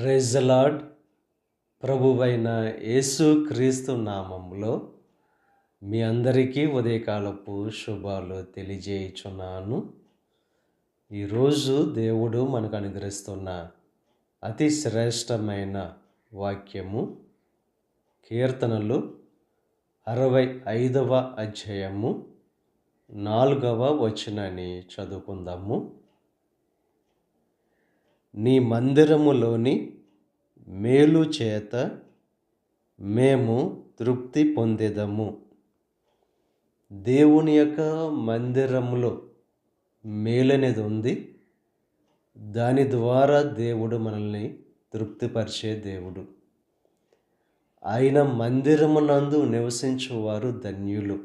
Praise the lord. ప్రభువైన యేసు క్రీస్తు నామములో మీ అందరికీ ఉదయకాలపు శుభాలు తెలియజేయుచున్నాను. ఈరోజు దేవుడు మనకు అనుగ్రహిస్తున్న అతి శ్రేష్టమైన వాక్యము కీర్తనలు 65వ అధ్యాయము 4వ వచనాన్ని చదువుకుందాము. నీ మందిరములోని మేలు చేత మేము తృప్తి పొందెదము. దేవుని యొక్క మందిరములో మేలు అనేది ఉంది. దాని ద్వారా దేవుడు మనల్ని తృప్తిపరిచే దేవుడు. ఆయన మందిరమునందు నివసించువారు ధన్యులు.